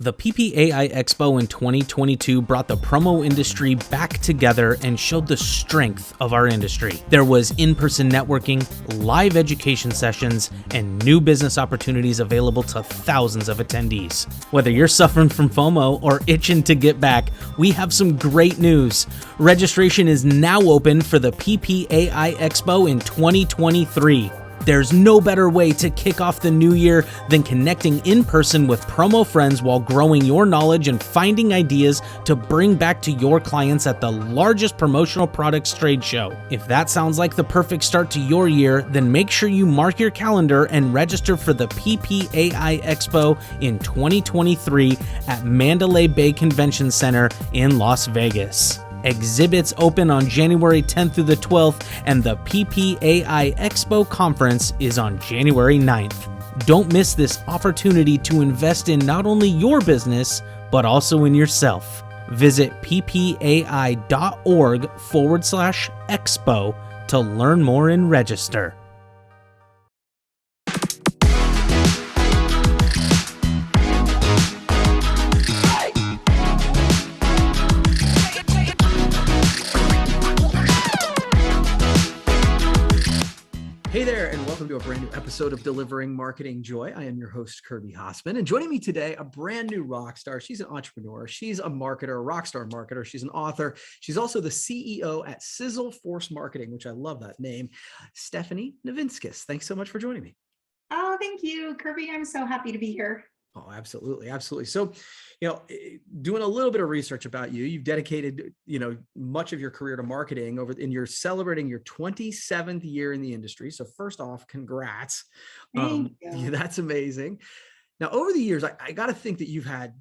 The PPAI Expo in 2022 brought the promo industry back together and showed the strength of our industry. There was in-person networking, live education sessions, and new business opportunities available to thousands of attendees. Whether you're suffering from FOMO or itching to get back, we have some great news. Registration is now open for the PPAI Expo in 2023. There's no better way to kick off the new year than connecting in person with promo friends while growing your knowledge and finding ideas to bring back to your clients at the largest promotional products trade show. If that sounds like the perfect start to your year, then make sure you mark your calendar and register for the PPAI Expo in 2023 at Mandalay Bay Convention Center in Las Vegas. Exhibits open on January 10th through the 12th, and the PPAI Expo Conference is on January 9th. Don't miss this opportunity to invest in not only your business, but also in yourself. Visit ppai.org/expo to learn more and register. Hey there, and welcome to a brand new episode of Delivering Marketing Joy. I am your host, Kirby Hossman, and joining me today, a brand new rock star. She's an entrepreneur. She's a marketer, a rock star marketer. She's an author. She's also the CEO at Sizzle Force Marketing, which I love that name, Stephanie Nivinskus. Thanks so much for joining me. Oh, thank you, Kirby. I'm so happy to be here. Oh, absolutely. Absolutely. So, doing a little bit of research about you, you've dedicated, much of your career to marketing and you're celebrating your 27th year in the industry. So first off, congrats. Thank you. That's amazing. Now, over the years, I got to think that you've had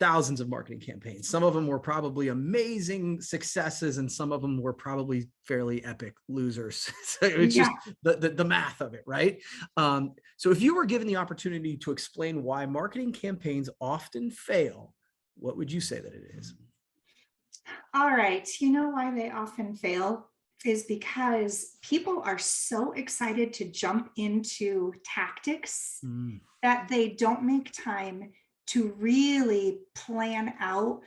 thousands of marketing campaigns. Some of them were probably amazing successes, and some of them were probably fairly epic losers. So it's just the math of it, right? So if you were given the opportunity to explain why marketing campaigns often fail, what would you say that it is? All right. You know why they often fail is because people are so excited to jump into tactics that they don't make time to really plan out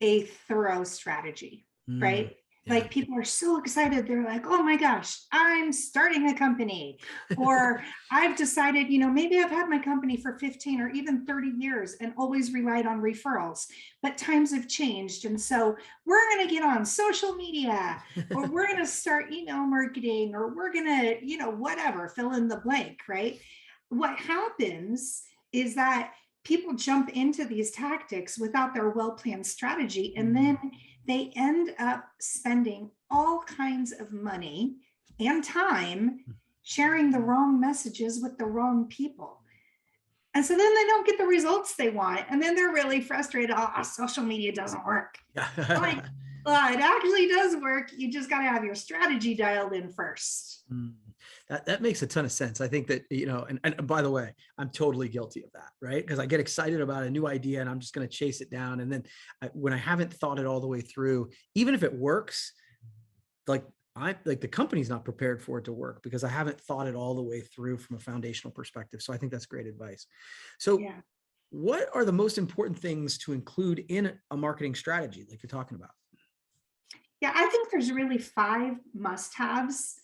a thorough strategy, right? Yeah. Like people are so excited. They're like, oh my gosh, I'm starting a company, or I've decided, maybe I've had my company for 15 or even 30 years and always relied on referrals, but times have changed. And so we're going to get on social media, or we're going to start email marketing, or we're going to, whatever, fill in the blank, right? What happens is that people jump into these tactics without their well-planned strategy, and then they end up spending all kinds of money and time sharing the wrong messages with the wrong people. And so then they don't get the results they want. And then they're really frustrated. Oh, social media doesn't work. Like, well, it actually does work. You just got to have your strategy dialed in first. That makes a ton of sense. I think that, and by the way, I'm totally guilty of that, right? Because I get excited about a new idea and I'm just going to chase it down. And then when I haven't thought it all the way through, even if it works, the company's not prepared for it to work because I haven't thought it all the way through from a foundational perspective. So I think that's great advice. So what are the most important things to include in a marketing strategy like you're talking about? Yeah, I think there's really 5 must-haves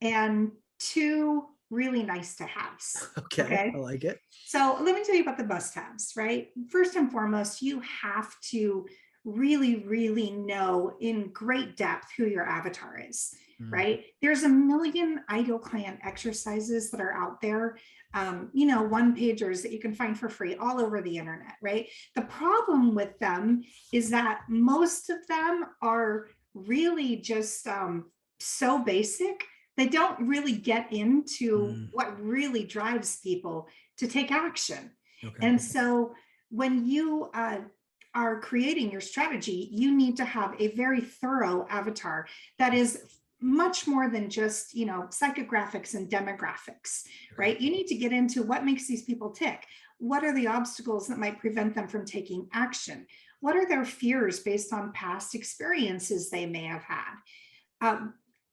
and 2 really nice to haves. Okay. I like it. So let me tell you about the must-haves, right? First and foremost, you have to really, really know in great depth who your avatar is, right? There's a million ideal client exercises that are out there, one-pagers that you can find for free all over the internet, right? The problem with them is that most of them are really just so basic. They don't really get into what really drives people to take action. And so when you are creating your strategy, you need to have a very thorough avatar that is much more than just, psychographics and demographics, right? You need to get into what makes these people tick. What are the obstacles that might prevent them from taking action? What are their fears based on past experiences they may have had?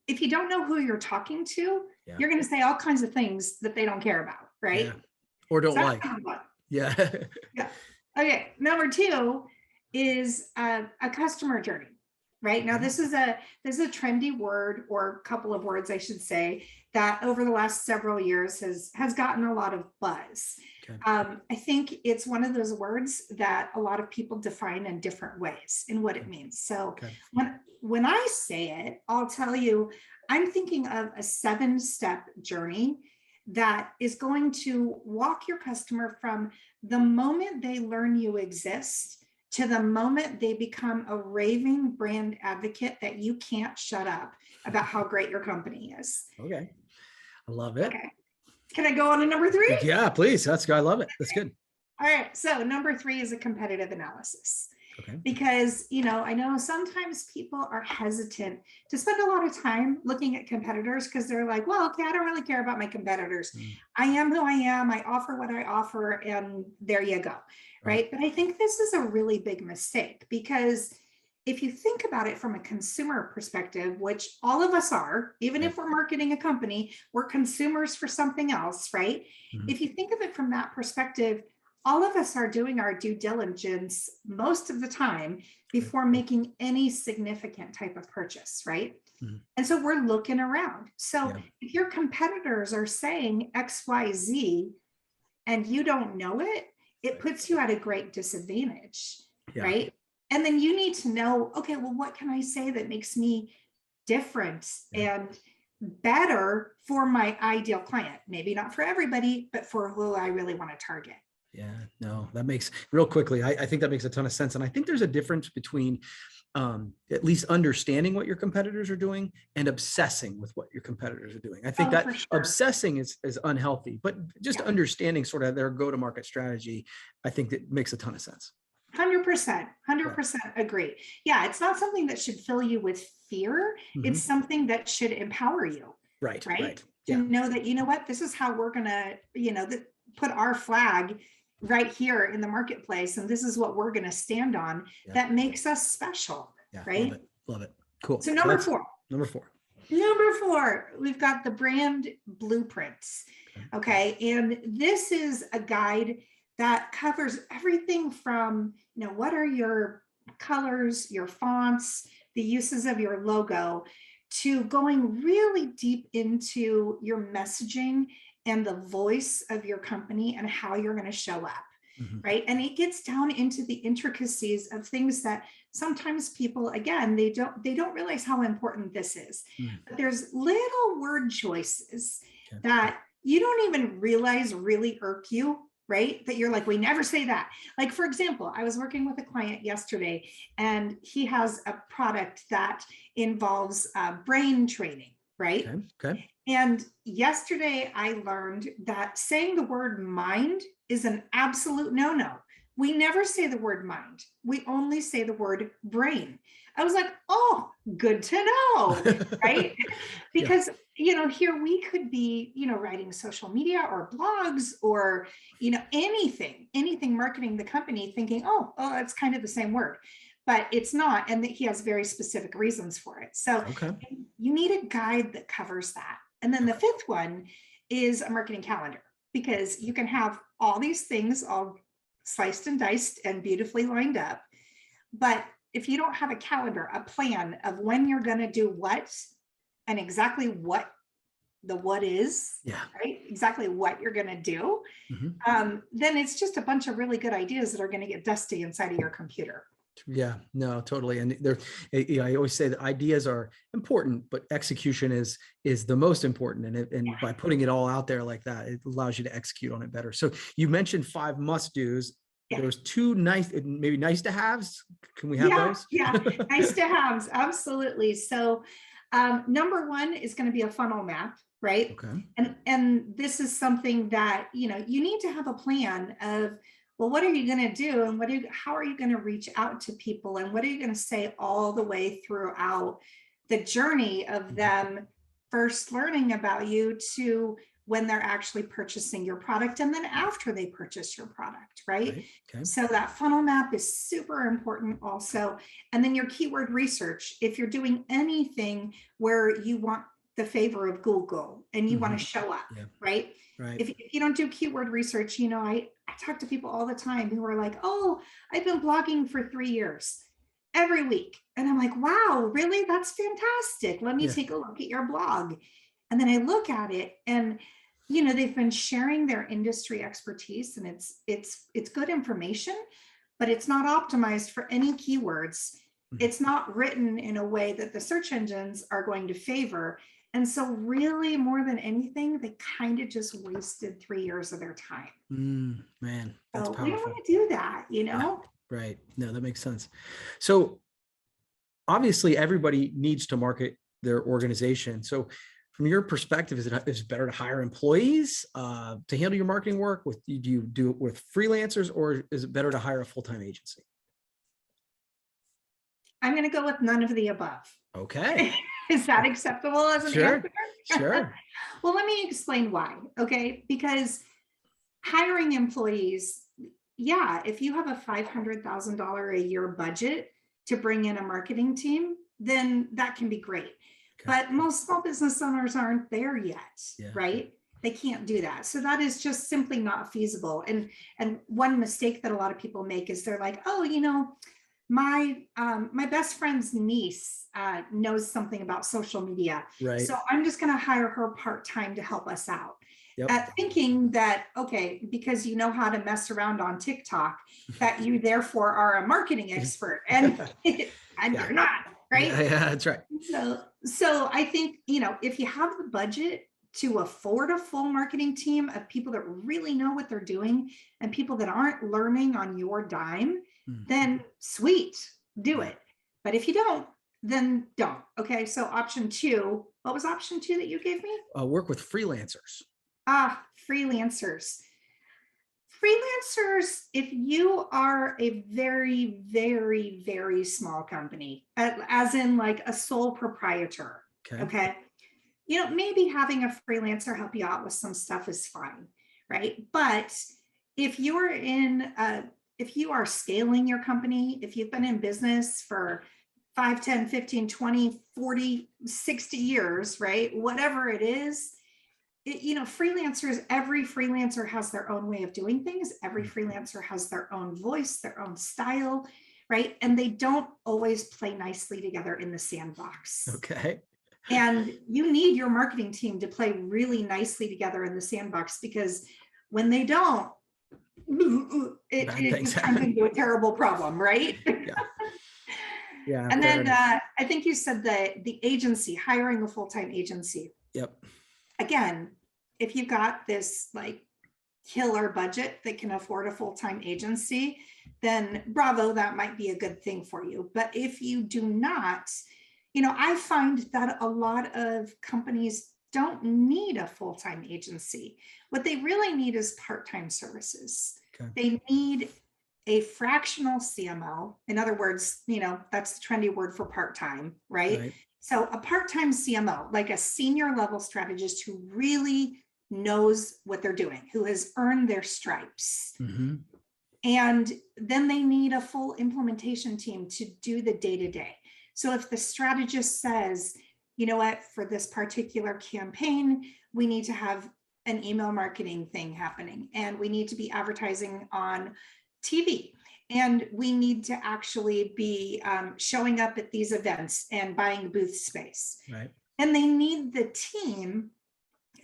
If you don't know who you're talking to, you're going to say all kinds of things that they don't care about, right? Or don't like. Yeah. Okay, number two is a customer journey. Right now, Okay. this is a trendy word, or a couple of words, I should say, that over the last several years has gotten a lot of buzz. Okay. I think it's one of those words that a lot of people define in different ways in what it means. So Okay. when I say it, I'll tell you, I'm thinking of a 7-step journey that is going to walk your customer from the moment they learn you exist to the moment they become a raving brand advocate that you can't shut up about how great your company is. Okay. I love it. Okay. Can I go on to number 3? Yeah, please. That's good. I love it. That's good. All right. So number 3 is a competitive analysis. Okay. Because, I know sometimes people are hesitant to spend a lot of time looking at competitors because they're like, well, okay, I don't really care about my competitors. I am who I am. I offer what I offer, and there you go. Right. But I think this is a really big mistake, because if you think about it from a consumer perspective, which all of us are, even if we're marketing a company, we're consumers for something else, right? If you think of it from that perspective, all of us are doing our due diligence most of the time before making any significant type of purchase, right? And so we're looking around. So if your competitors are saying X, Y, Z, and you don't know it, it puts you at a great disadvantage, right? And then you need to know, okay, well, what can I say that makes me different and better for my ideal client? Maybe not for everybody, but for who I really want to target. Yeah, no, that makes, real quickly, I think that makes a ton of sense. And I think there's a difference between at least understanding what your competitors are doing and obsessing with what your competitors are doing. I think that obsessing is unhealthy, but just understanding sort of their go-to-market strategy, I think that makes a ton of sense. 100% agree. Yeah, it's not something that should fill you with fear. It's something that should empower you. Right. To know that, you know what, this is how we're going to, put our flag right here in the marketplace, and this is what we're going to stand on. That makes us special. Right. Love it. Cool. So number four, we've got the brand blueprints. Okay. And this is a guide that covers everything from, what are your colors, your fonts, the uses of your logo, to going really deep into your messaging and the voice of your company and how you're going to show up. Right. And it gets down into the intricacies of things that sometimes people, again, they don't realize how important this is. But there's little word choices that you don't even realize really irk you, right? That you're like, we never say that. Like, for example, I was working with a client yesterday, and he has a product that involves brain training, right? Okay. And yesterday I learned that saying the word mind is an absolute no-no. We never say the word mind. We only say the word brain. I was like, oh, good to know, right? Because, here we could be, writing social media or blogs or, anything marketing the company, thinking, oh, it's kind of the same word. But it's not, and that he has very specific reasons for it. So you need a guide that covers that. And then the fifth one is a marketing calendar, because you can have all these things all sliced and diced and beautifully lined up. But if you don't have a calendar, a plan of when you're going to do what and exactly what the what is, right? Exactly what you're going to do, then it's just a bunch of really good ideas that are going to get dusty inside of your computer. Yeah, no, totally. And I always say that ideas are important, but execution is the most important. And by putting it all out there like that, it allows you to execute on it better. So you mentioned 5 must-dos. There's 2 maybe nice to haves. Can we have those? Nice to haves. Absolutely. So number 1 is going to be a funnel map, right? Okay. And this is something that, you need to have a plan of, well, what are you going to do? And how are you going to reach out to people? And what are you going to say all the way throughout the journey of them first learning about you to when they're actually purchasing your product, and then after they purchase your product, right? So that funnel map is super important also. And then your keyword research, if you're doing anything where you want the favor of Google and you want to show up, right? If you don't do keyword research, I talk to people all the time who are like, oh, I've been blogging for 3 years every week. And I'm like, wow, really? That's fantastic. Let me Yeah. take a look at your blog. And then I look at it and, they've been sharing their industry expertise, and it's good information, but it's not optimized for any keywords. It's not written in a way that the search engines are going to favor. And so really, more than anything, they kind of just wasted 3 years of their time. Man, that's So powerful. we don't want to do that, Yeah, right. No, that makes sense. So obviously everybody needs to market their organization. So from your perspective, is it better to hire employees to handle your marketing work? Do you do it with freelancers, or is it better to hire a full-time agency? I'm going to go with none of the above. Okay. Is that acceptable as an Sure. answer? Sure. Well, let me explain why. Okay. Because hiring employees, yeah, if you have a $500,000 a year budget to bring in a marketing team, then that can be great. Okay. But most small business owners aren't there yet, right? They can't do that. So that is just simply not feasible. And one mistake that a lot of people make is they're like, oh, my best friend's niece knows something about social media. Right. So I'm just going to hire her part-time to help us out. Thinking that, okay, because you know how to mess around on TikTok, that you therefore are a marketing expert, and you're not, right? Yeah, that's right. So I think, if you have the budget to afford a full marketing team of people that really know what they're doing and people that aren't learning on your dime, then sweet, do it. But if you don't, then don't. Okay. So option 2, what was option 2 that you gave me? Work with freelancers. Freelancers. Freelancers, if you are a very, very, very small company, as in like a sole proprietor, okay, maybe having a freelancer help you out with some stuff is fine, right? But if you are scaling your company, if you've been in business for 5, 10, 15, 20, 40, 60 years, right? Whatever it is, freelancers, every freelancer has their own way of doing things. Every freelancer has their own voice, their own style, right? And they don't always play nicely together in the sandbox. Okay. And you need your marketing team to play really nicely together in the sandbox, because when they don't, it just turns into a terrible problem, right? Yeah. And then I think you said that the agency, hiring a full-time agency. Yep. Again, if you've got this like killer budget that can afford a full-time agency, then bravo, that might be a good thing for you. But if you do not, I find that a lot of companies don't need a full-time agency. What they really need is part-time services. Okay. They need a fractional CMO. In other words, that's the trendy word for part-time, right? So a part-time CMO, like a senior level strategist who really knows what they're doing, who has earned their stripes. And then they need a full implementation team to do the day-to-day. So if the strategist says, you know what, for this particular campaign, we need to have an email marketing thing happening, and we need to be advertising on TV, and we need to actually be showing up at these events and buying booth space. Right. And they need the team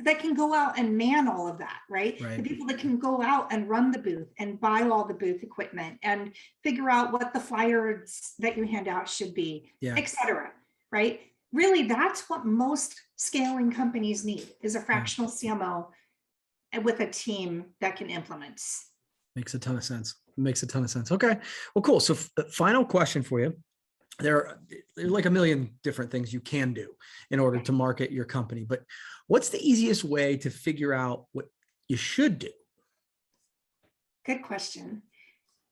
that can go out and man all of that, right? The people that can go out and run the booth and buy all the booth equipment and figure out what the flyers that you hand out should be, et cetera, right? Really, that's what most scaling companies need, is a fractional CMO with a team that can implement. Makes a ton of sense. Makes a ton of sense. Okay. Well, cool. So final question for you. There are like a million different things you can do in order to market your company, but what's the easiest way to figure out what you should do? Good question.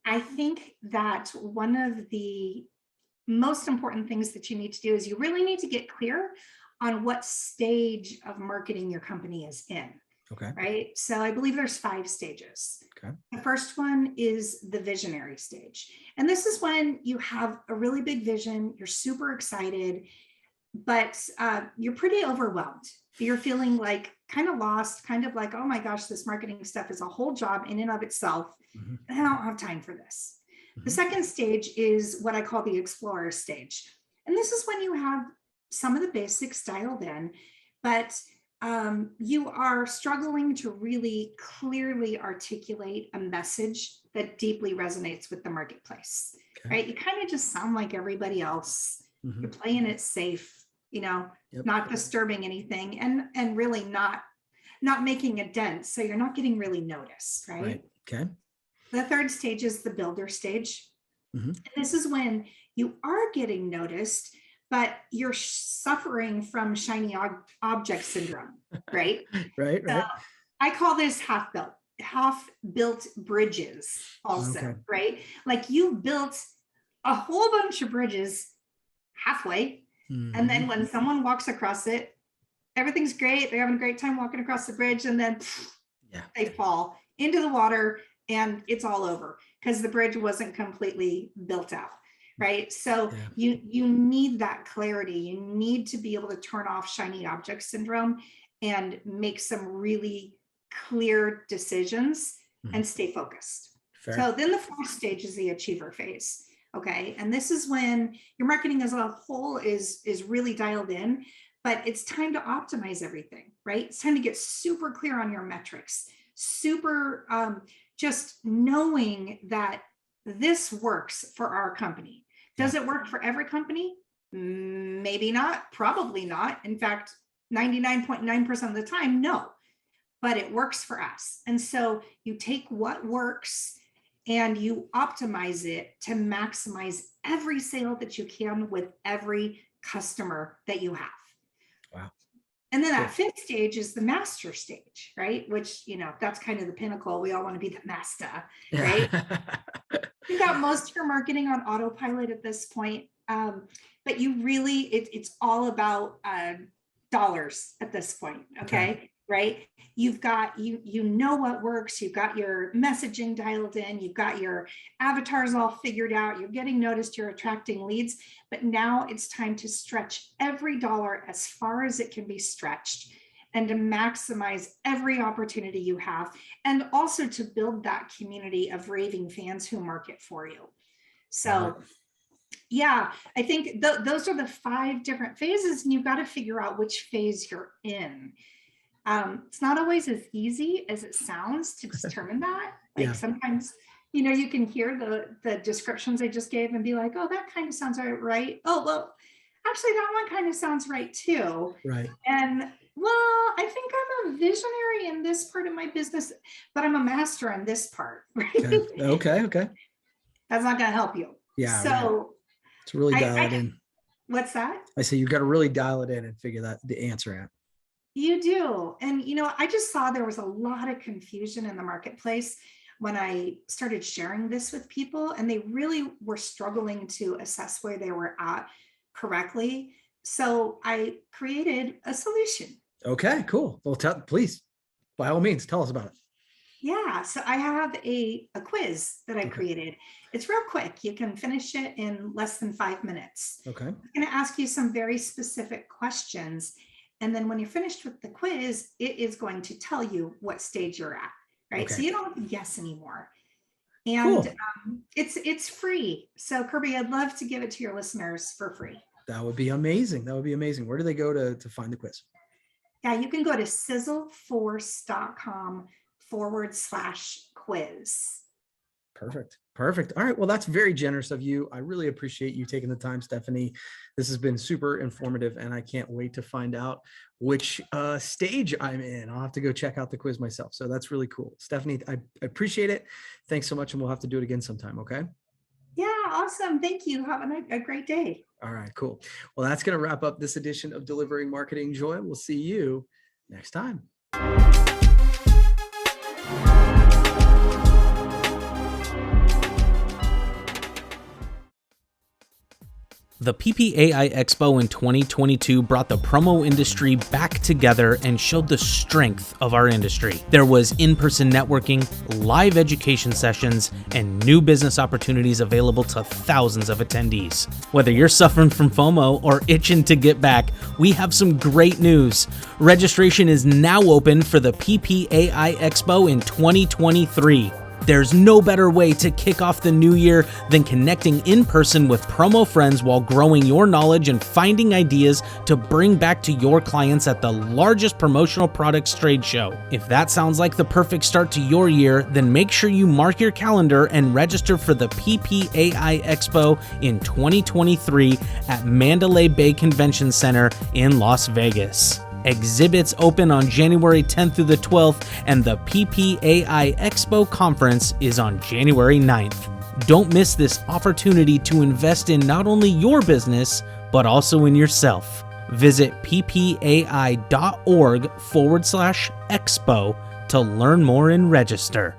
I think that one of the most important things that you need to do is you really need to get clear on what stage of marketing your company is in. Okay. Right. So I believe there's 5 stages. Okay. The first one is the visionary stage. And this is when you have a really big vision, you're super excited, but you're pretty overwhelmed. You're feeling like kind of lost, kind of like, oh my gosh, this marketing stuff is a whole job in and of itself. And I don't have time for this. The second stage is what I call the explorer stage. And this is when you have some of the basics dialed in, but you are struggling to really clearly articulate a message that deeply resonates with the marketplace, right? You kind of just sound like everybody else. You're playing it safe, not disturbing anything, and really not making a dent. So you're not getting really noticed, right? Okay. The third stage is the builder stage. And this is when you are getting noticed, but you're suffering from shiny object syndrome, right? Right. So I call this half-built bridges also, right? Like you built a whole bunch of bridges halfway, and then when someone walks across it, everything's great. They're having a great time walking across the bridge, and then they fall into the water and it's all over because the bridge wasn't completely built out. Right. So you need that clarity. You need to be able to turn off shiny object syndrome and make some really clear decisions and stay focused. So then the fourth stage is the achiever phase. Okay. And this is when your marketing as a whole is really dialed in, but it's time to optimize everything, right? It's time to get super clear on your metrics, super just knowing that this works for our company. Does it work for every company? Maybe not, probably not. In fact, 99.9% of the time, no, but it works for us. And so you take what works and you optimize it to maximize every sale that you can with every customer that you have. Wow. And then that fifth stage is the master stage, right? Which, that's kind of the pinnacle. We all want to be the master, right? You got most of your marketing on autopilot at this point, but you really, it's all about dollars at this point, okay? Right? You've got, you know what works, you've got your messaging dialed in, you've got your avatars all figured out, you're getting noticed, you're attracting leads, but now it's time to stretch every dollar as far as it can be stretched and to maximize every opportunity you have, and also to build that community of raving fans who market for you. So I think those are the 5 different phases, and you've got to figure out which phase you're in. It's not always as easy as it sounds to determine that. Sometimes, you can hear the descriptions I just gave and be like, oh, that kind of sounds right. Oh, well, actually that one kind of sounds right too. Right. And well, I think I'm a visionary in this part of my business, but I'm a master in this part. Right? Okay. That's not going to help you. Yeah. So it's really dial it in. What's that? I say you've got to really dial it in and figure the answer out. You do. And, I just saw there was a lot of confusion in the marketplace when I started sharing this with people, and they really were struggling to assess where they were at correctly. So I created a solution. Okay, cool. Well, please, by all means, tell us about it. Yeah. So I have a quiz that I created. It's real quick. You can finish it in less than 5 minutes. Okay. I'm going to ask you some very specific questions. And then when you're finished with the quiz, it is going to tell you what stage you're at, right? Okay. So you don't have to guess anymore. And cool. It's free. So Kirby, I'd love to give it to your listeners for free. That would be amazing. Where do they go to find the quiz? Yeah, you can go to sizzleforce.com/quiz. Perfect. All right. Well, that's very generous of you. I really appreciate you taking the time, Stephanie. This has been super informative, and I can't wait to find out which stage I'm in. I'll have to go check out the quiz myself. So that's really cool. Stephanie, I appreciate it. Thanks so much. And we'll have to do it again sometime. Okay. Yeah. Awesome. Thank you. Have a great day. All right, cool. Well, that's going to wrap up this edition of Delivering Marketing Joy. We'll see you next time. The PPAI Expo in 2022 brought the promo industry back together and showed the strength of our industry. There was in-person networking, live education sessions, and new business opportunities available to thousands of attendees. Whether you're suffering from FOMO or itching to get back, we have some great news. Registration is now open for the PPAI Expo in 2023. There's no better way to kick off the new year than connecting in person with promo friends while growing your knowledge and finding ideas to bring back to your clients at the largest promotional products trade show. If that sounds like the perfect start to your year, then make sure you mark your calendar and register for the PPAI Expo in 2023 at Mandalay Bay Convention Center in Las Vegas. Exhibits open on January 10th through the 12th, and the PPAI Expo Conference is on January 9th. Don't miss this opportunity to invest in not only your business, but also in yourself. Visit ppai.org/expo to learn more and register.